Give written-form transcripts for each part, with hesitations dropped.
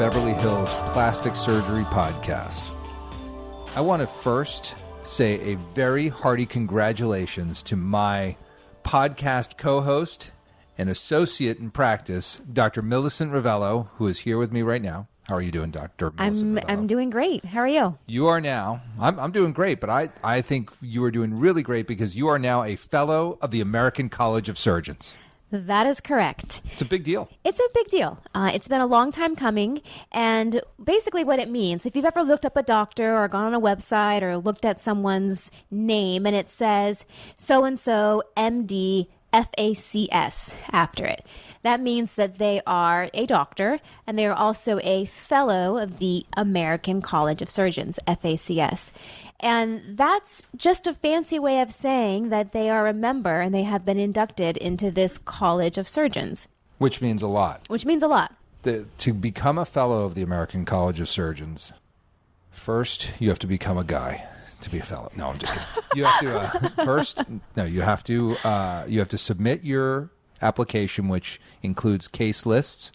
Beverly Hills Plastic Surgery Podcast. I want to first say a very hearty congratulations to my podcast co-host and associate in practice, Dr. Millicent Rovelo, who is here with me right now. How are you doing, Dr. Millicent Rovelo? I'm doing great. How are you? You are now, I'm doing great, but I think you are doing really great because you are now a fellow of the American College of Surgeons. That is correct. It's a big deal. It's a big deal. It's been a long time coming. And basically what it means, if you've ever looked up a doctor or gone on a website or looked at someone's name and it says so-and-so MD FACS after it, that means that they are a doctor and they are also a fellow of the American College of Surgeons, FACS. And that's just a fancy way of saying that they are a member and they have been inducted into this College of Surgeons. Which means a lot. Which means a lot. To become a fellow of the American College of Surgeons, first you have to become a guy to be a fellow. No, I'm just kidding. You have to you have to submit your application, which includes case lists,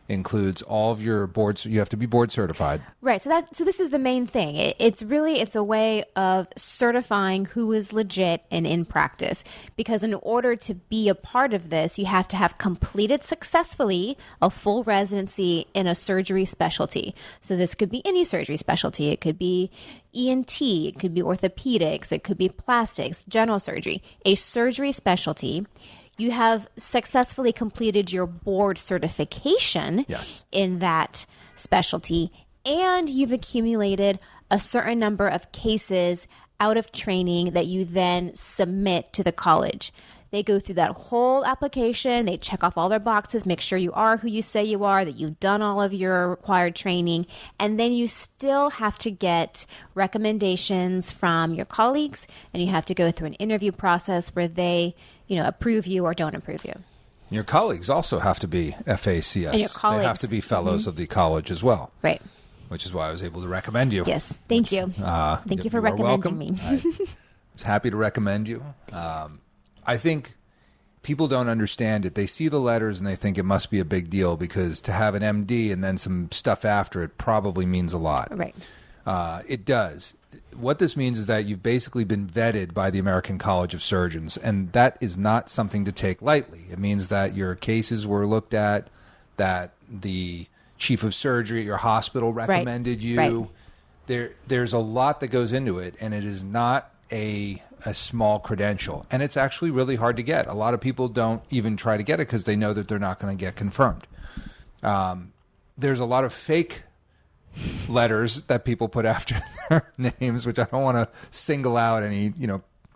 includes all of your boards. You have to be board certified. Right. So this is the main thing. It's a way of certifying who is legit and in practice. Because in order to be a part of this, you have to have completed successfully a full residency in a surgery specialty. So this could be any surgery specialty. It could be ENT, it could be orthopedics, it could be plastics, general surgery, a surgery specialty. You have successfully completed your board certification in that specialty, and you've accumulated a certain number of cases out of training that you then submit to the college. They go through that whole application. They check off all their boxes, make sure you are who you say you are, that you've done all of your required training. And then you still have to get recommendations from your colleagues, and you have to go through an interview process where they, approve you or don't approve you. Your colleagues also have to be FACS. And your colleagues. They have to be fellows of the college as well. Right. Which is why I was able to recommend you. Yes. Thank you. Thank you for recommending me. I was happy to recommend you. I think people don't understand it. They see the letters and they think it must be a big deal because to have an MD and then some stuff after it probably means a lot. Right. It does. What this means is that you've basically been vetted by the American College of Surgeons, and that is not something to take lightly. It means that your cases were looked at, that the chief of surgery at your hospital recommended you. Right. There's a lot that goes into it, and it is not a small credential, and it's actually really hard to get. A lot of people don't even try to get it because they know that they're not going to get confirmed. There's a lot of fake letters that people put after their names, which I don't want to single out any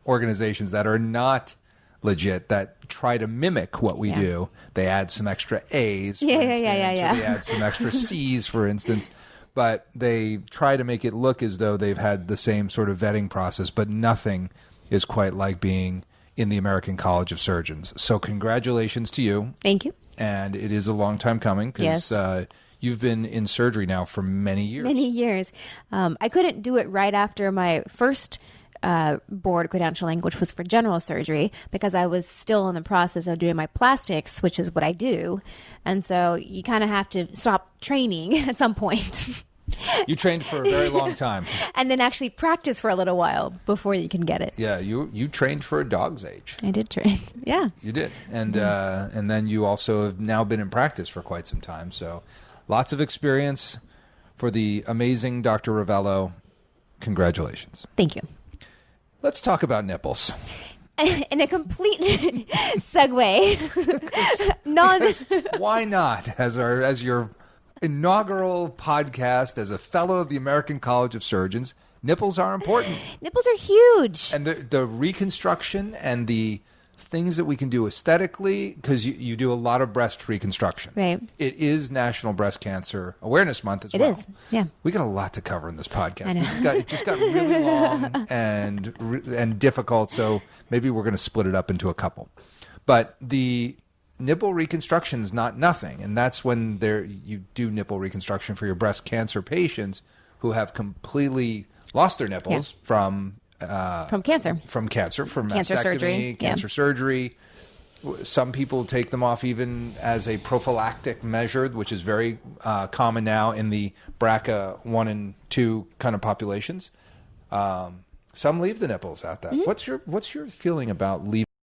organizations that are not legit that try to mimic what we do. They add some extra A's, for instance, or they add some extra C's, for instance. But they try to make it look as though they've had the same sort of vetting process, but nothing is quite like being in the American College of Surgeons. So congratulations to you. Thank you. And it is a long time coming because you've been in surgery now for many years. Many years. I couldn't do it right after my first board credentialing, which was for general surgery, because I was still in the process of doing my plastics, which is what I do. And so you kind of have to stop training at some point. You trained for a very long time. And then actually practice for a little while before you can get it. Yeah, you trained for a dog's age. I did train. Yeah. You did. And and then you also have now been in practice for quite some time. So lots of experience for the amazing Dr. Rovelo. Congratulations. Thank you. Let's talk about nipples. In a complete segue. Why not? As your inaugural podcast as a fellow of the American College of Surgeons, nipples are important. Nipples are huge. And the reconstruction and the things that we can do aesthetically, because you do a lot of breast reconstruction. Right. It is National Breast Cancer Awareness Month as well. It is, yeah. We got a lot to cover in this podcast. I know. It just got really long and difficult, so maybe we're going to split it up into a couple. But the nipple reconstruction is not nothing, and that's when you do nipple reconstruction for your breast cancer patients who have completely lost their nipples from cancer, from Cancer mastectomy, surgery. cancer surgery. Some people take them off even as a prophylactic measure, which is very common now in the BRCA 1 and 2 kind of populations. Some leave the nipples at that. What's your feeling about leaving